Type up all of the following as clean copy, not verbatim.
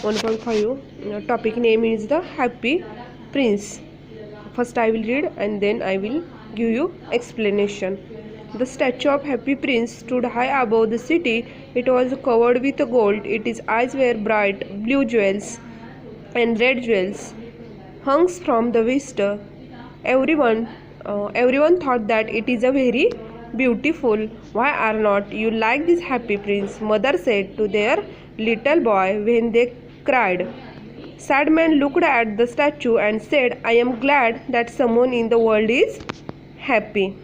1.5 topic name is the Happy Prince. First I will read and then I will give you explanation. The statue of Happy Prince stood high above the city. It was covered with gold. Its eyes were bright blue jewels and red jewels hung from the wrist. Everyone thought that it is a very beautiful. Why are not you like this Happy Prince? Mother said to their little boy when they cried. Sad man looked at the statue and said, I am glad that someone in the world is happy.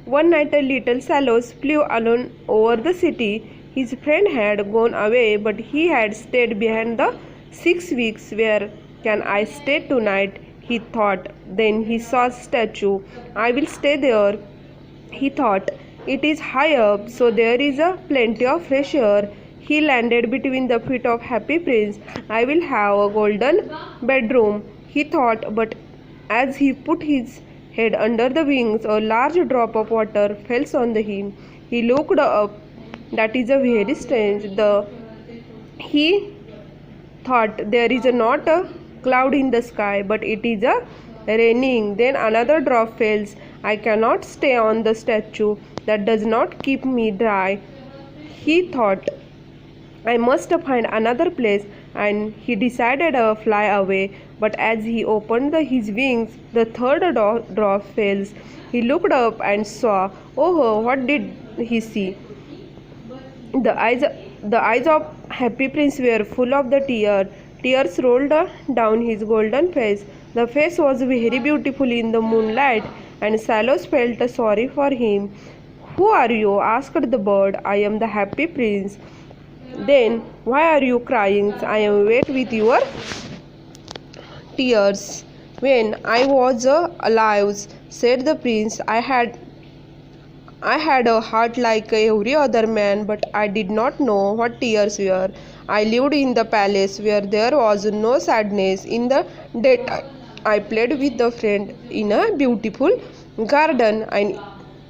One night a little swallow flew alone over the city. His friend had gone away, but he had stayed behind the 6 weeks. Where can I stay tonight? He thought. Then he saw a statue. I will stay there, he thought. It is high up, so there is a plenty of fresh air. He landed between the feet of Happy Prince. I will have a golden bedroom, he thought, but as he put his head under the wings, a large drop of water fell on him. He looked up. That is a very strange. He thought there is not a cloud in the sky, but it is a raining. Then another drop falls. I cannot stay on the statue. That does not keep me dry, he thought. I must find another place, and he decided to fly away. But as he opened his wings, the third drop fell. He looked up and saw. Oh, what did he see? The eyes of Happy Prince were full of the tears. Tears rolled down his golden face. The face was very beautiful in the moonlight, and Swallows felt sorry for him. Who are you? asked the bird. I am the Happy Prince. Then why are you crying? I am wet with your tears. When I was alive, said the prince, I had a heart like every other man, but I did not know what tears were. I lived in the palace where there was no sadness. In the daytime, I played with a friend in a beautiful garden, and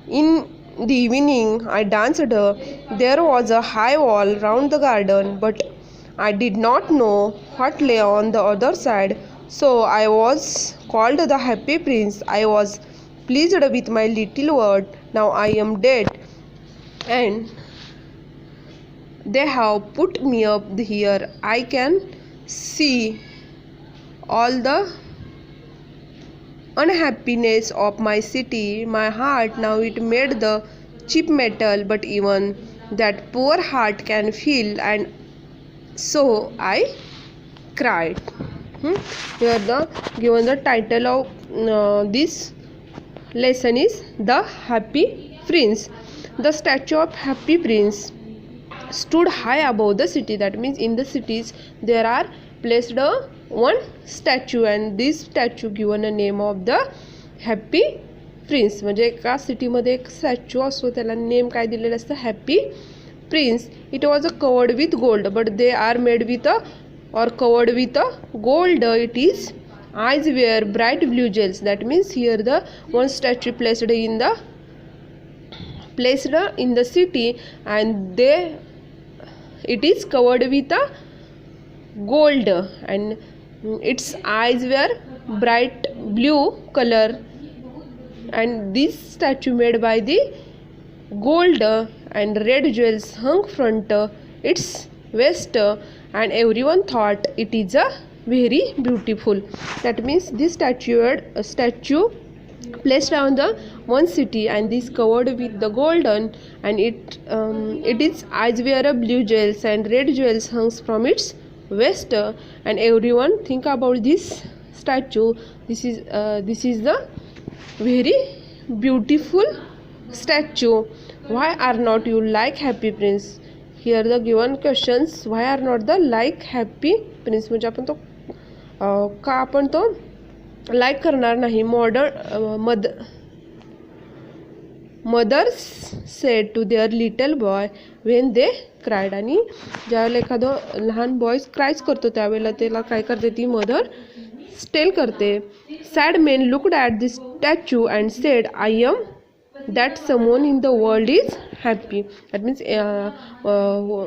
in the evening I danced. There was a high wall round the garden, but I did not know what lay on the other side. So I was called the Happy Prince. I was pleased with my little world. Now I am dead, and they have put me up here. I can see all the unhappiness of my city. My heart now it made the cheap metal, but even that poor heart can feel, and so I cried. Here the given the title of this lesson is The Happy Prince. The statue of Happy Prince stood high above the city. That means in the cities there are placed one statue, and this statue given a name of the Happy Prince. म्हणजे एका सिटीमध्ये एक statue असतो त्याला name काय दिलेलं असतं? Happy Prince. It was covered with gold, but they are made with or covered with gold. It is eyes were bright blue jewels. That means here the one statue placed in the city, and it is covered with gold, and its eyes were bright blue color, and this statue made by the gold, and red jewels hung front its waist, and everyone thought it is a very beautiful. That means this statue placed on the one city, and this covered with the golden, and its eyes were a blue jewels, and red jewels hung from its waist, and everyone think about this statue. This is the very beautiful statue. Why are not you like Happy Prince? Here the given questions. Why are not the like Happy Prince? म्हणजे आपण तो का आपण तो like करणार नाही. Mothers said to their little boy when they cried. आणि ज्यावेळेला एखादं लहान बॉयज क्राईज करतो त्यावेळेला त्याला काय करते ती मदर टेल करते. Sad men looked at this statue and said I am that someone in the world is happy. That means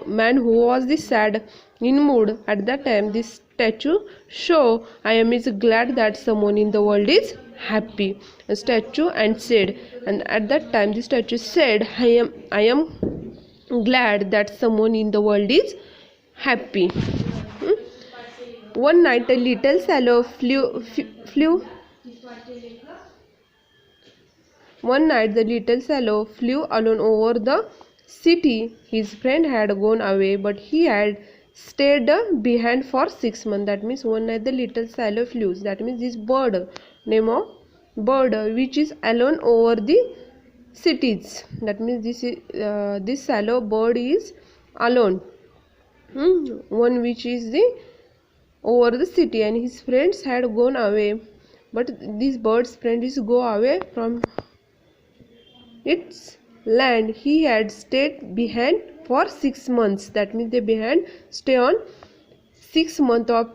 man who was this sad in mood at that time, this statue show I am is glad that someone in the world is happy. A statue and said, and at that time the statue said, I am glad that someone in the world is happy. One night a little swallow flew. One night the little swallow flew alone over the city. His friend had gone away, but he had stayed behind for 6 months. That means one night the little swallow flew. That means this bird, name of bird, which is alone over the cities. That means this swallow bird is alone. One which is the over the city, and his friends had gone away, but this bird's friend is go away from its land. He had stayed behind for 6 months. That means they behind stay on 6 months of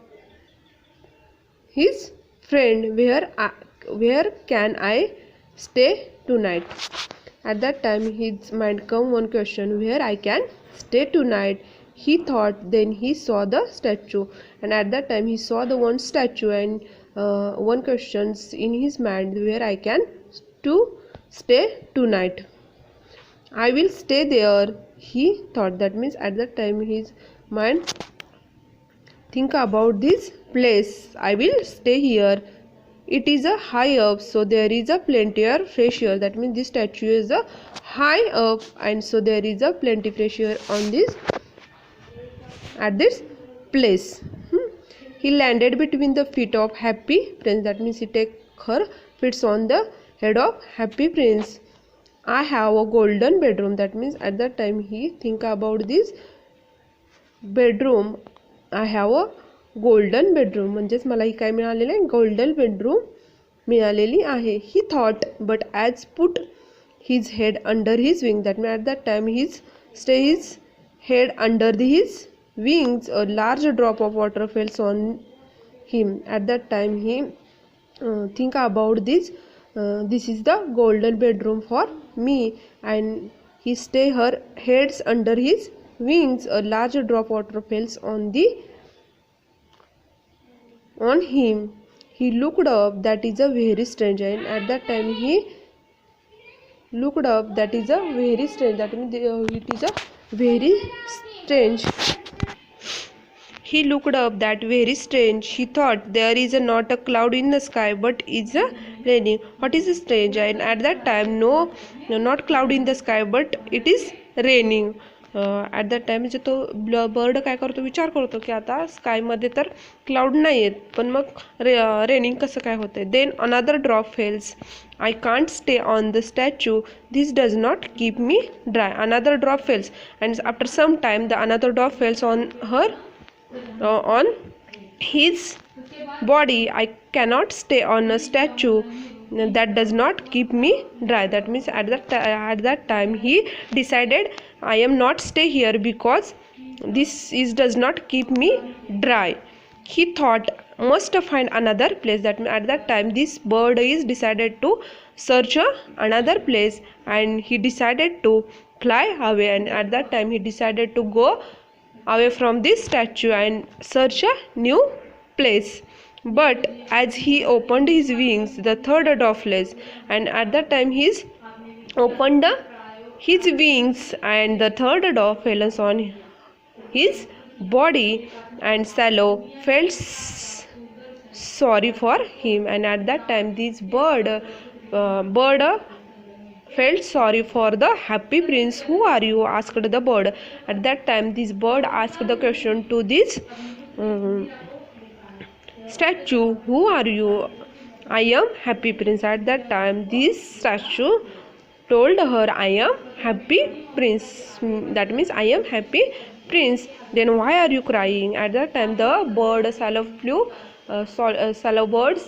his friend. Where can I stay tonight? At that time his mind come one question, where I can stay tonight. He thought, then he saw the statue, and at that time he saw the one statue, and one question in his mind, where I can to stay tonight. I will stay there, he thought. That means at that time his mind think about this place. I will stay here. It is a high up, so there is a plenty of fresh air. That means this statue is a high up, and so there is a plenty fresh air on this at this place. He landed between the feet of Happy Prince. That means he take her feet on the head of Happy Prince. I have a golden bedroom. That means at that time he think about this bedroom. I have a golden bedroom. म्हणजेच मला ही काय मिळालेलं आहे, golden bedroom मिळालेली आहे. He thought, but as put his head under his wing. That means at that time his head under his wings, a large drop of water fell on him. At that time he think about this. This is the golden bedroom for me, and he stay her heads under his wings. A large drop of water falls on him. He looked up. That is a very strange. And at that time he looked up. That is a very strange. That means it is a very strange. He looked up. That very strange. He thought, there is not a cloud in the sky, but is raining. What is strange? And at that time, no, not cloud in the sky, but it is raining. At that time म्हणजे तो bird काय करतो, विचार करतो की आता स्कायमध्ये तर cloud नाही आहेत, पण मग रेनिंग कसं काय होतंय. Then another drop falls. I can't stay on the statue. This does not keep me dry. Another drop falls, and after some time the another drop falls on her on his body. I cannot stay on a statue. That does not keep me dry. That means at that time he decided, I am not stay here because this does not keep me dry. He thought, must find another place. That means at that time this bird is decided to search another place, and he decided to fly away. And at that time he decided to go away from this statue and search a new place. But as he opened his wings, the third dove flew, and at that time he opened his wings, and the third dove fell on his body, and Swallow felt sorry for him. And at that time this bird felt sorry for the Happy Prince. Who are you? Asked the bird. At that time this bird asked the question to this statue, who are you? I am Happy Prince. At that time this statue told her, I am Happy Prince. That means I am Happy Prince. Then why are you crying? At that time the bird swallow birds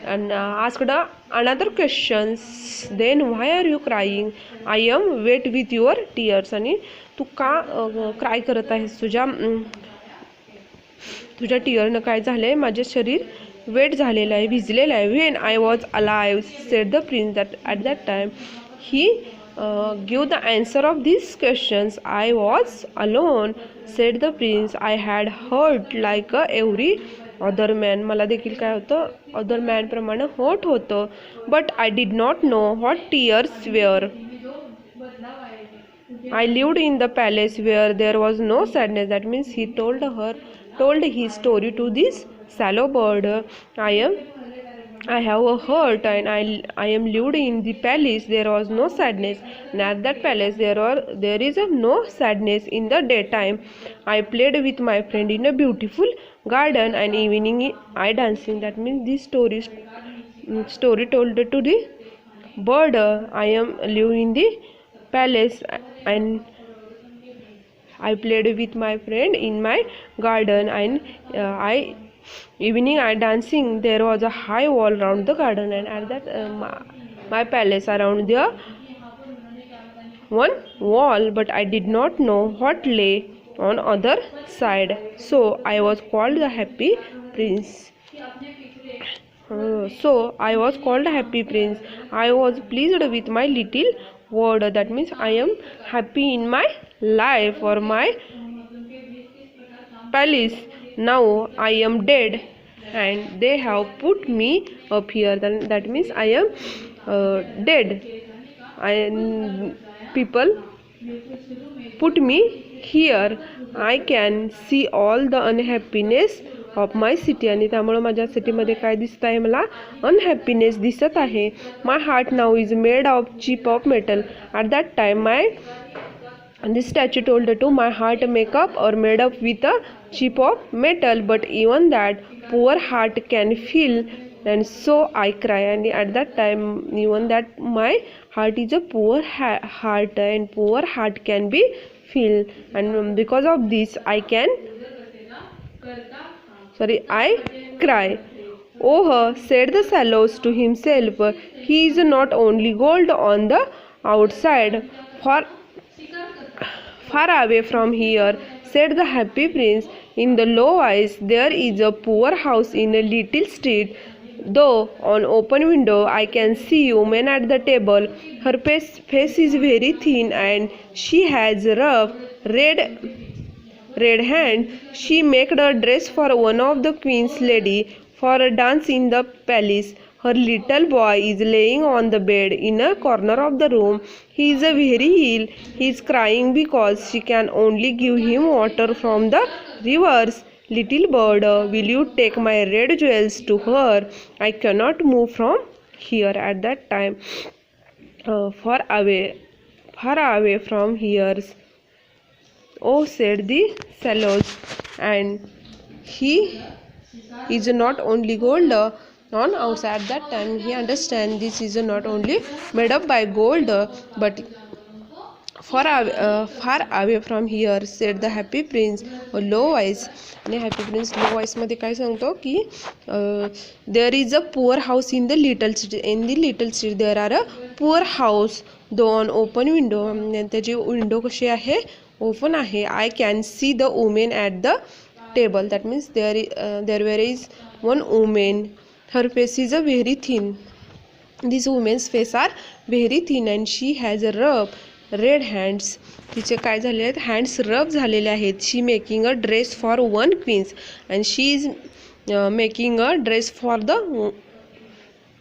and asked another questions. Then why are you crying? I am wet with your tears. आणि तू का cry करत आहेस? तुझ्या टीयरनं काय झालंय? माझे शरीर वेट झालेलं आहे, भिजलेलं आहे. When I was alive, said the prince. That at that time he give the answer of these questions. I was alone, said the prince. I had hurt like every other man. मला देखील काय होतं, other man प्रमाणे hurt होतं. But I did not know what tears were. I lived in the palace where there was no sadness. That means he told his story to this sallow bird. I have a hurt and I am lived in the palace. There was no sadness. And at that palace there is no sadness in the daytime. I played with my friend in a beautiful garden and evening I dancing. That means this story told to the bird. I am live in the palace and I played with my friend in my garden and evening I dancing. There was a high wall around the garden and at that my palace around there one wall, but I did not know what lay on other side. So I was called the happy prince. So I was called happy prince. I was pleased with my little world. That means I am happy in my life or my palace. Now I am dead and they have put me up here. That means I am dead and people put me here. I can see all the unhappiness of my city. आणि त्यामुळे माझ्या सिटीमध्ये काय दिसत आहे, मला unhappiness दिसत आहे. My heart now is made of cheap of metal. At that time my this statue told to my heart makeup or made up with a cheap of metal, but even that poor heart can feel and so I cry. And at that time even that my heart is a poor heart and poor heart can be feel, and because of this I cry. Oh, said the swallows to himself, he is not only gold on the outside, far away from here, said the happy prince in the low voice. There is a poor house in a little street. Though on open window I can see woman at the table. Her face is very thin and she has rough red hand. She made a dress for one of the queen's lady for a dance in the palace. Her little boy is laying on the bed in a corner of the room. He is very ill. He is crying because she can only give him water from the rivers. Little bird, will you take my red jewels to her? I cannot move from here. At that time, far away from here. Oh, said the swallows, and he is not only gold on outside. At that time, he understand this is not only made up by gold, but far away from here, said the happy prince, a low voice. आणि Happy Prince low voice मध्ये काय सांगतो की there is a poor house in the little city there are a poor house though on open window. त्याची window कशी आहे, open आहे. I can see the women at the table. That means there were is one women. Her face is a very thin. This women's face are very thin and she has a rough red hands. तिचे काय झाले आहेत, hands rough झालेले आहेत. She making a dress for one queens and she is making a dress for the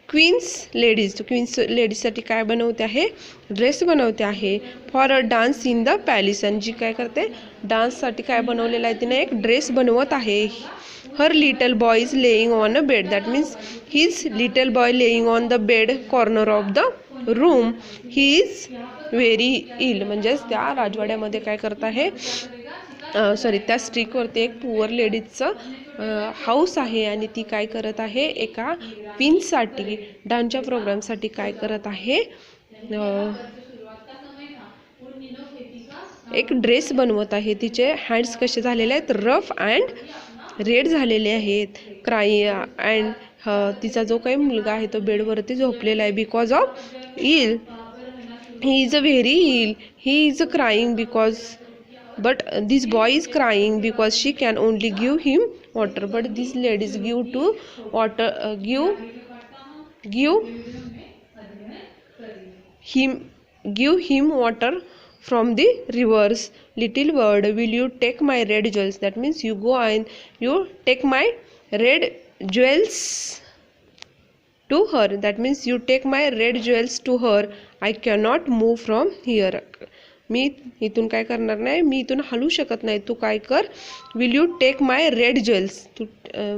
queens लेडीजसाठी काय बनवते आहे, ड्रेस बनवते आहे. For a dance in the palace. आणि जी काय करते, डान्ससाठी काय बनवलेलं आहे, तिने एक ड्रेस बनवत आहे. Her little boy is laying on a bed. That means his little boy laying on the bed corner of the room. He is very ill. म्हणजेच त्या राजवाड्यामध्ये काय करत आहे, त्या स्ट्रीटवरती एक पुअर लेडीजचं हाऊस आहे आणि ती काय करत आहे, एका क्वीनसाठी डान्सच्या प्रोग्रामसाठी काय करत आहे, एक ड्रेस बनवत आहे. तिचे हँड्स कसे झालेले आहेत, रफ अँड रेड झालेले आहेत. क्राई अँड तिचा जो काही मुलगा आहे तो बेडवरती झोपलेला आहे. Because of ill, he is a very ill. He is crying because, but this boy is crying because she can only give him water, but these ladies give to water, give him water from the rivers. Little bird, will you take my red jewels? That means you go and you take my red jewels to her. That means you take my red jewels to her. I cannot move from here. मी इथून काय करणार नाही, मी इथून hello शकत नाही. तू काय कर, will you take my red jewels, तू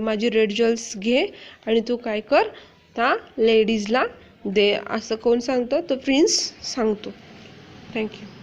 माझी रेड ज्वेल्स घे आणि तू काय कर, त्या लेडीजला दे. असं कोण सांगतो? तो प्रिन्स सांगतो. थँक्यू.